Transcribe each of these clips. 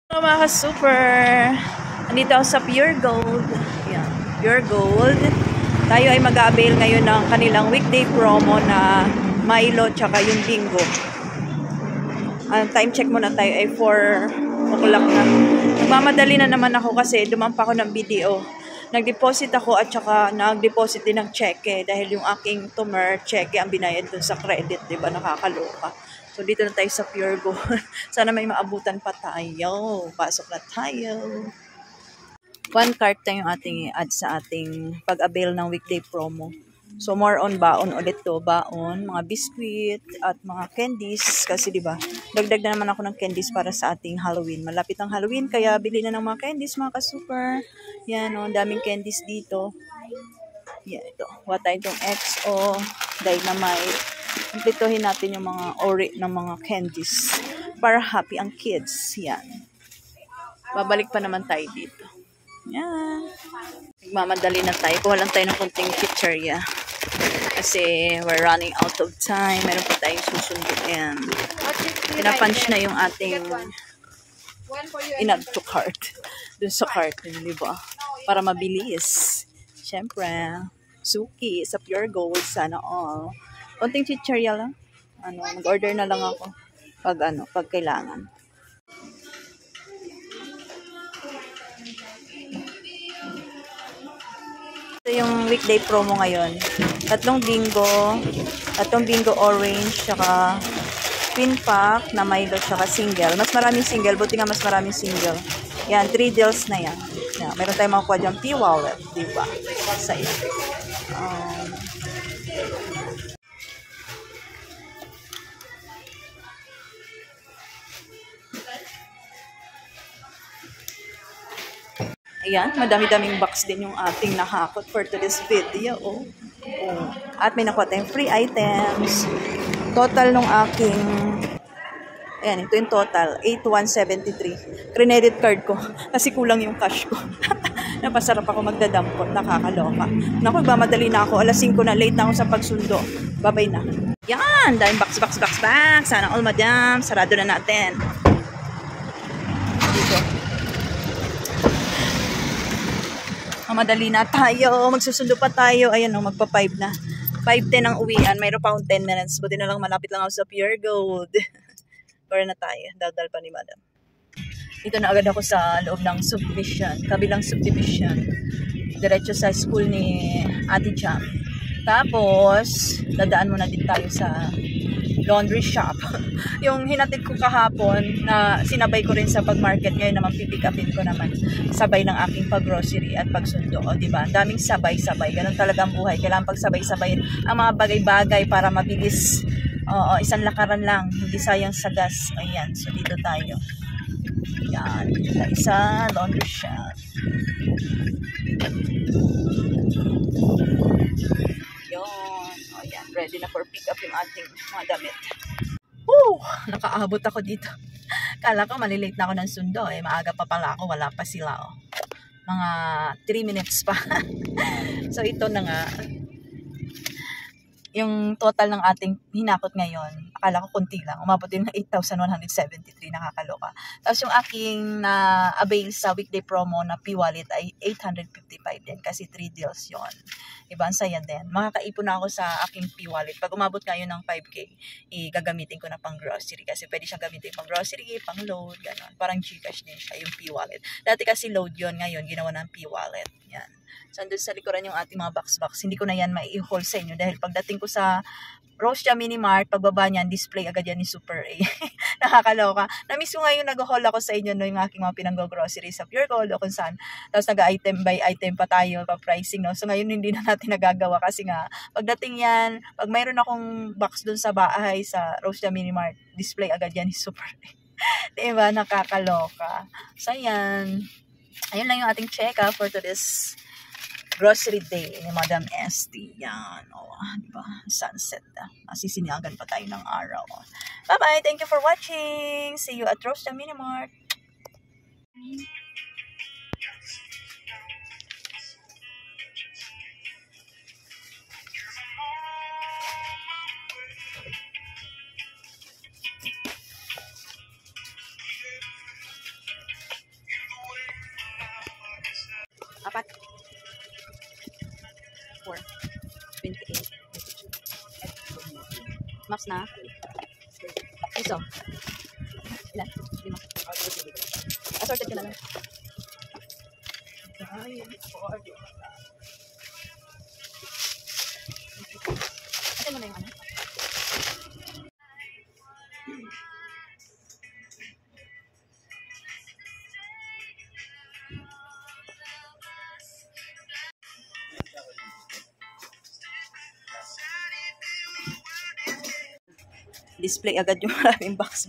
Hello mga ka-super! Nandito ako sa Pure Gold. Yan, Pure Gold. Tayo ay mag-avail ngayon ng kanilang weekday promo na Milo tsaka yung bingo. Time check muna tayo ay 4 o'clock na. Nagmamadali na naman ako kasi dumampa ako ng video. Nag-deposit ako at saka nag-deposit din ng cheque dahil yung aking tumer cheque ang binayad dun sa credit, diba? Nakakaloka. So, dito na tayo sa Pure Gold. Sana may maabutan pa tayo. Pasok na tayo. One cart tayo yung ating i-add sa ating pag-avail ng weekday promo. So, more on baon ulit to. Baon, mga biscuit, at mga candies. Kasi, di ba, dagdag na naman ako ng candies para sa ating Halloween. Malapit ang Halloween, kaya bili na ng mga candies, mga ka-super. Yan, o, daming candies dito. Yan, ito. What tayo itong XO, Dynamite. Kumplituhin natin yung mga ori ng mga candies para happy ang kids. Yan. Babalik pa naman tayo dito. Yan. Nagmamadali na tayo. Kuha lang tayo ng konting pizzeria. Kasi we're running out of time. Meron pa tayong susunduin. Pinapunch na yung ating in-add to cart. Dun sa cart. Di ba? Para mabilis. Siyempre, suki sa Pure Gold. Sana all. Konting chichirya lang. Mag-order na lang ako pag kailangan. Ito yung weekday promo ngayon. Tatlong bingo orange, tsaka pin pack na Milo, tsaka single. Mas maraming single, buti nga mas maraming single. Yan, 3 deals na yan. Yan, meron tayong makukuha dyan, P-Wallet, diba? Sa ito. Ayan, madami-daming box din yung ating nahakot for today's video. At may nakuha tayong free items. Total nung aking, ayan, ito yung total, 8,173. Credit card ko, kasi kulang yung cash ko. Napasarap ako magdadampot, nakakaloka. Naku, magmamadali na ako, alas 5 na, late na ako sa pagsundo. Babay na. Yan, dahil box. Sana all madam, sarado na natin. Dito. Madali na tayo. Magsusundo pa tayo. Ayan o, magpa-5 na. 5:10 ang uwian. Mayroon pa akong 10 minutes. Buti na lang malapit lang ako sa Pure Gold. Para na tayo. Daldal pa ni madam. Dito na agad ako sa loob ng subdivision. Kabilang subdivision. Diretso sa school ni Ate Jam. Tapos, dadaan muna din tayo sa laundry shop. Yung hinatid ko kahapon na sinabay ko rin sa pag-market, ngayon naman pipick upin ko naman sabay ng aking pag-grocery at pagsundo. O, diba? Ang daming sabay-sabay. Ganun talaga ang buhay. Kailangan pagsabay-sabayin ang mga bagay-bagay para mabilis. Isang lakaran lang. Hindi sayang sa gas. Ayan. So, dito tayo. Yan. Dito tayo sa laundry shop. Ayan, ready na for pick up yung ating mga damit. Nakaabot ako dito. Kala ko malilate na ako ng sundo. Maaga pa pala ako, wala pa sila. Mga 3 minutes pa. So ito na nga. Yung total ng ating hinakot ngayon, akala ko kunti lang. Umabot din ng 8,173, nakakaloka. Tapos yung aking na-avail sa weekday promo na P-Wallet ay 855 din kasi 3 deals yon. Diba? Ang saya din. Makakaipon na ako sa aking P-Wallet. Pag umabot ngayon ng 5K, gagamitin ko na pang grocery kasi pwede siyang gamitin pang grocery, pang load, gano'n. Parang Gcash din siya, yung P-Wallet. Dati kasi load yon, ngayon ginawa ng P-Wallet. Yan. So, andun sa likuran yung ating mga box. Hindi ko na yan mai-haul sa inyo dahil pagdating ko sa Rose Jam Mini Mart, pagbaba niyan, display agad yan ni Super A. Nakakaloka. Na-miss ko ngayon nag-haul ako sa inyo no, yung aking mga pinanggo-grocery sa Pure Gold o kung saan. Tapos nag-item by item pa tayo, pa-pricing. No? So ngayon hindi na natin nagagawa kasi nga, pagdating yan, pag mayroon akong box dun sa bahay sa Rose Jam Mini Mart, display agad yan ni Super A. Diba? Nakakaloka. So yan. Ayun lang yung ating check-up for today's grocery day ni Madam Esty. Yan. Diba? Sunset. Masisiniagan pa tayo ng araw. Bye-bye. Thank you for watching. See you at Rose Jam Mini Mart. Apat. 4. 28. Max na. Iso. Ilan? 5. Assorted ka na lang. Atin mo na yung ano. Display agad yung maraming box.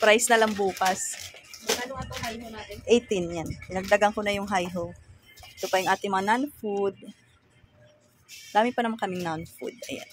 Price na lang bukas. Ano nga itong high natin? 18 yan. Pinagdagan ko na yung hi-ho. Ito pa yung ating mga non-food. Dami pa naman kaming non-food. Ayan.